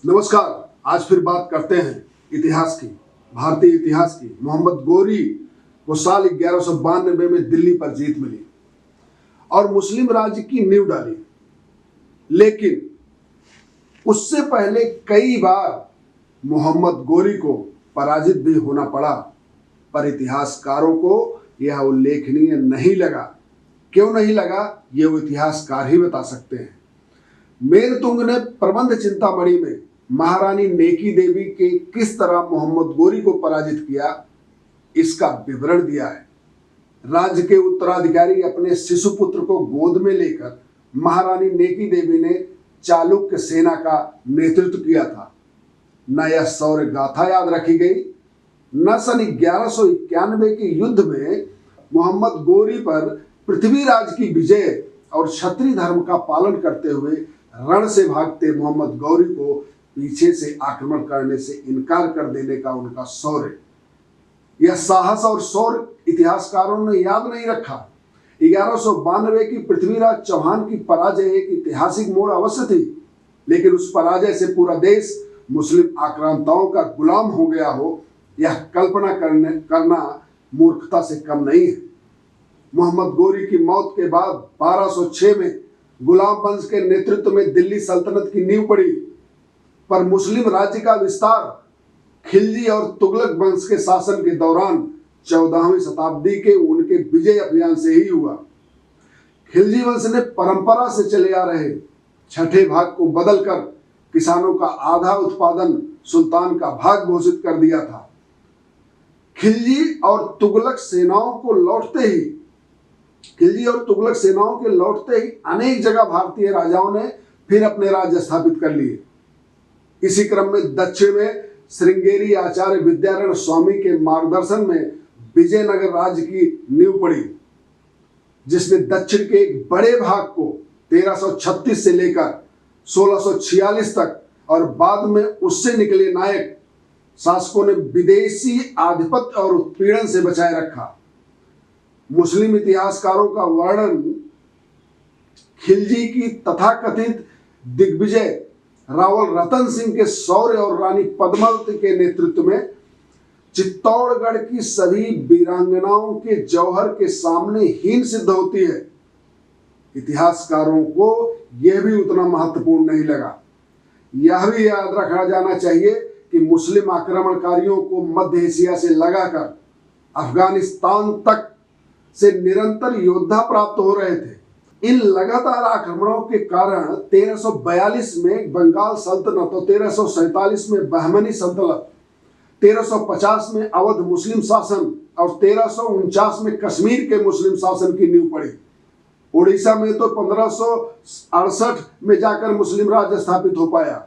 नमस्कार। आज फिर बात करते हैं इतिहास की, भारतीय इतिहास की। मोहम्मद गोरी को साल 1192 में दिल्ली पर जीत मिली और मुस्लिम राज्य की नींव डाली, लेकिन उससे पहले कई बार मोहम्मद गोरी को पराजित भी होना पड़ा, पर इतिहासकारों को यह उल्लेखनीय नहीं लगा। क्यों नहीं लगा, ये वो इतिहासकार ही बता सकते हैं। मेरतुंग ने प्रबंध चिंतामणि में महारानी नेकी देवी के किस तरह मोहम्मद गोरी को पराजित किया, इसका विवरण दिया है। राज्य के उत्तराधिकारी अपने शिशुपुत्र को गोद में लेकर महारानी नेकी देवी ने चालुक्य सेना का नेतृत्व किया था। न यह शौर्य गाथा याद रखी गई, न सन 1191 के युद्ध में मोहम्मद गोरी पर पृथ्वीराज की विजय और क्षत्रिय धर्म का पालन करते हुए रण से भागते मोहम्मद गौरी को पीछे से आक्रमण करने से इनकार कर देने का उनका शौर्य। यह साहस और शौर्य इतिहासकारों ने याद नहीं रखा। 1192 की पृथ्वीराज चौहान की पराजय एक ऐतिहासिक मोड़ अवश्य थी, लेकिन उस पराजय से पूरा देश मुस्लिम आक्रांताओं का गुलाम हो गया हो, यह कल्पना करना मूर्खता से कम नहीं है। मोहम्मद गोरी की मौत के बाद 1206 में गुलाम वंश के नेतृत्व में दिल्ली सल्तनत की नींव पड़ी, पर मुस्लिम राज्य का विस्तार खिलजी और तुगलक वंश के शासन के दौरान 14वीं शताब्दी के उनके विजय अभियान से ही हुआ। खिलजी वंश ने परंपरा से चले आ रहे छठे भाग को बदलकर किसानों का आधा उत्पादन सुल्तान का भाग घोषित कर दिया था। खिलजी और तुगलक सेनाओं के लौटते ही अनेक जगह भारतीय राजाओं ने फिर अपने राज्य स्थापित कर लिए। इसी क्रम में दक्षिण में श्रृंगेरी आचार्य विद्यारण स्वामी के मार्गदर्शन में विजयनगर राज्य की नींव पड़ी, जिसने दक्षिण के एक बड़े भाग को 1336 से लेकर 1646 तक और बाद में उससे निकले नायक शासकों ने विदेशी आधिपत्य और उत्पीड़न से बचाए रखा। मुस्लिम इतिहासकारों का वर्णन खिलजी की तथाकथित दिग्विजय रावल रतन सिंह के शौर्य और रानी पद्मावती के नेतृत्व में चित्तौड़गढ़ की सभी वीरांगनाओं के जौहर के सामने हीन सिद्ध होती है। इतिहासकारों को यह भी उतना महत्वपूर्ण नहीं लगा। यह भी याद रखा जाना चाहिए कि मुस्लिम आक्रमणकारियों को मध्य एशिया से लगाकर अफगानिस्तान तक से निरंतर योद्धा प्राप्त हो रहे थे। इन लगातार आक्रमणों के कारण 1342 में बंगाल सल्तनत और 1347 में बहमनी सल्तनत, 1350 में अवध मुस्लिम शासन और 1349 में कश्मीर के मुस्लिम शासन की नींव पड़ी। उड़ीसा में तो 1568 में जाकर मुस्लिम राज्य स्थापित हो पाया।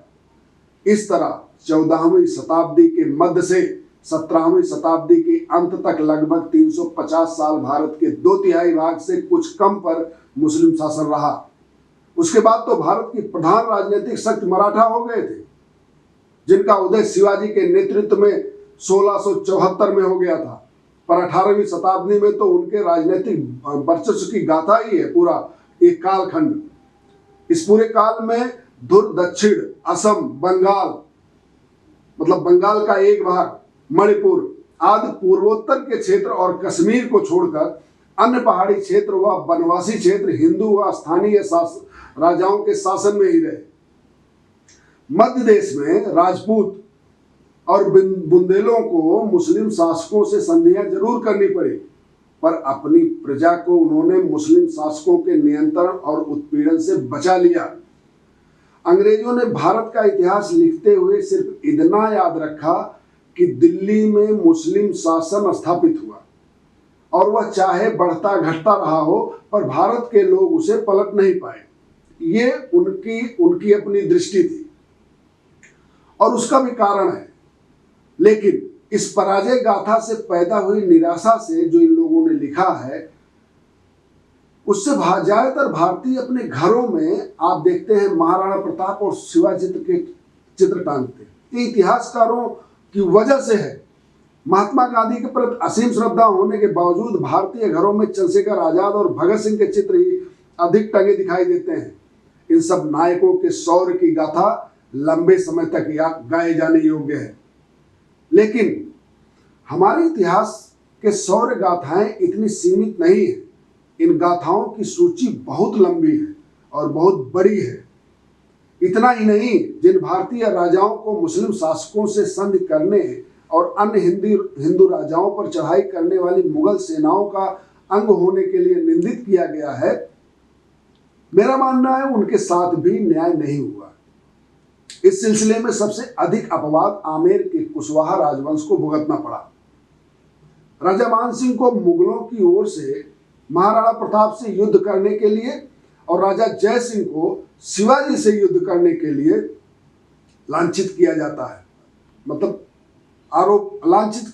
इस तरह 14वीं शताब्दी के मध्य से 17वीं शताब्दी के अंत तक लगभग 350 साल भारत के 2/3 भाग से कुछ कम पर मुस्लिम शासन रहा। उसके बाद तो भारत की प्रधान राजनीतिक शक्ति मराठा हो गए थे, जिनका उदय शिवाजी के नेतृत्व में 1674 में हो गया था। पर 18वीं शताब्दी में तो उनके राजनीतिक वर्चस्व की गाथा ही है पूरा एक कालखंड। इस पूरे काल में धुर दक्षिण, असम, बंगाल मतलब बंगाल का एक भाग, मणिपुर आदि पूर्वोत्तर के क्षेत्र और कश्मीर को छोड़कर अन्य पहाड़ी क्षेत्र व वनवासी क्षेत्र हिंदू व स्थानीय राजाओं के शासन में ही रहे। मध्य देश में राजपूत और बुंदेलों को मुस्लिम शासकों से संधियां जरूर करनी पड़ी, पर अपनी प्रजा को उन्होंने मुस्लिम शासकों के नियंत्रण और उत्पीड़न से बचा लिया। अंग्रेजों ने भारत का इतिहास लिखते हुए सिर्फ इतना याद रखा कि दिल्ली में मुस्लिम शासन स्थापित हुआ और वह चाहे बढ़ता घटता रहा हो, पर भारत के लोग उसे पलट नहीं पाए। ये उनकी अपनी दृष्टि थी और उसका भी कारण है। लेकिन इस पराजय गाथा से पैदा हुई निराशा से जो इन लोगों ने लिखा है, उससे ज्यादातर भारतीय अपने घरों में आप देखते हैं महाराणा प्रताप और शिवाजी के चित्र टांगते। ये इतिहासकारों की वजह से है। महात्मा गांधी के प्रति असीम श्रद्धा होने के बावजूद भारतीय घरों में चंद्रशेखर आजाद और भगत सिंह के चित्र ही अधिक टंगे दिखाई देते हैं। इन सब नायकों के शौर्य की गाथा लंबे समय तक गाए जाने योग्य है। लेकिन हमारे इतिहास के शौर्य गाथाएं इतनी सीमित नहीं है। इन गाथाओं की सूची बहुत लंबी है और बहुत बड़ी है। इतना ही नहीं, जिन भारतीय राजाओं को मुस्लिम शासकों से संधि करने और अन्य हिंदू राजाओं पर चढ़ाई करने वाली मुगल सेनाओं का अंग होने के लिए निंदित किया गया है, मेरा मानना है उनके साथ भी न्याय नहीं हुआ। इस सिलसिले में सबसे अधिक अपवाद आमेर के कुशवाहा राजवंश को भुगतना पड़ा। राजा मान सिंह को मुगलों की ओर से महाराणा प्रताप से युद्ध करने के लिए और राजा जय सिंह को शिवाजी से युद्ध करने के लिए लांछित किया जाता है, मतलब लांछित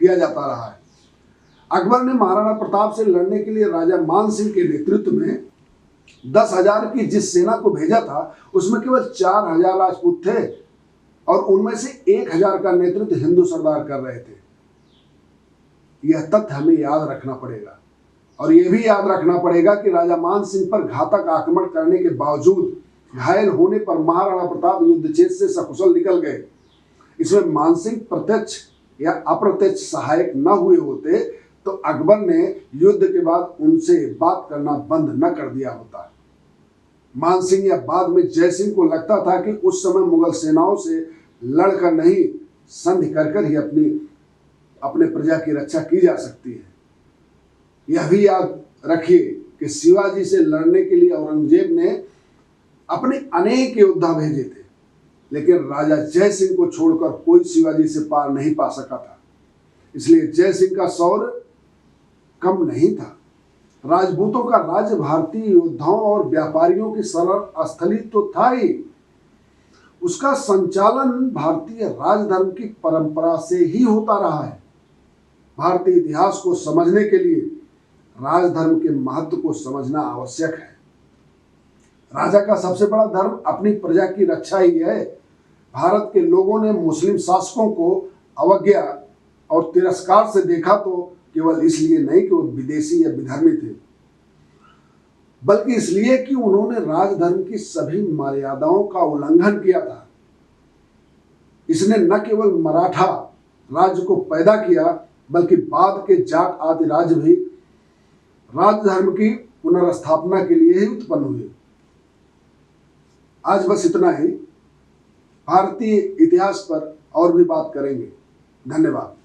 किया जाता रहा है। अकबर ने महाराणा प्रताप से लड़ने के लिए राजा मान सिंह के नेतृत्व में 10,000 की जिस सेना को भेजा था, उसमें केवल 4,000 राजपूत थे और उनमें से 1,000 का नेतृत्व हिंदू सरदार कर रहे थे। यह तथ्य हमें याद रखना पड़ेगा और यह भी याद रखना पड़ेगा कि राजा मान सिंह पर घातक आक्रमण करने के बावजूद घायल होने पर महाराणा प्रताप युद्ध क्षेत्र से सकुशल निकल गए। इसमें मान सिंह प्रत्यक्ष या अप्रत्यक्ष सहायक न हुए होते तो अकबर ने युद्ध के बाद उनसे बात करना बंद न कर दिया होता। मान सिंह या बाद में जय सिंह को लगता था कि उस समय मुगल सेनाओं से लड़कर नहीं, संधि कर ही अपने प्रजा की रक्षा की जा सकती है। यह भी याद रखिए कि शिवाजी से लड़ने के लिए औरंगजेब ने अपने अनेक योद्धा भेजे थे, लेकिन राजा जय सिंह को छोड़कर कोई शिवाजी से पार नहीं पा सका था। इसलिए जय सिंह का शौर्य कम नहीं था। राजपूतों का राज्य भारतीय योद्धाओं और व्यापारियों की सरल स्थली तो था ही, उसका संचालन भारतीय राजधर्म की परंपरा से ही होता रहा है। भारतीय इतिहास को समझने के लिए राजधर्म के महत्व को समझना आवश्यक है। राजा का सबसे बड़ा धर्म अपनी प्रजा की रक्षा ही है। भारत के लोगों ने मुस्लिम शासकों को अवज्ञा और तिरस्कार से देखा तो केवल इसलिए नहीं कि वो विदेशी या विधर्मी थे, बल्कि इसलिए कि उन्होंने राजधर्म की सभी मर्यादाओं का उल्लंघन किया था। इसने न केवल मराठा राज्य को पैदा किया, बल्कि बाद के जाट आदि राज्य भी राजधर्म की पुनर्स्थापना के लिए ही उत्पन्न हुए। आज बस इतना ही। भारतीय इतिहास पर और भी बात करेंगे। धन्यवाद।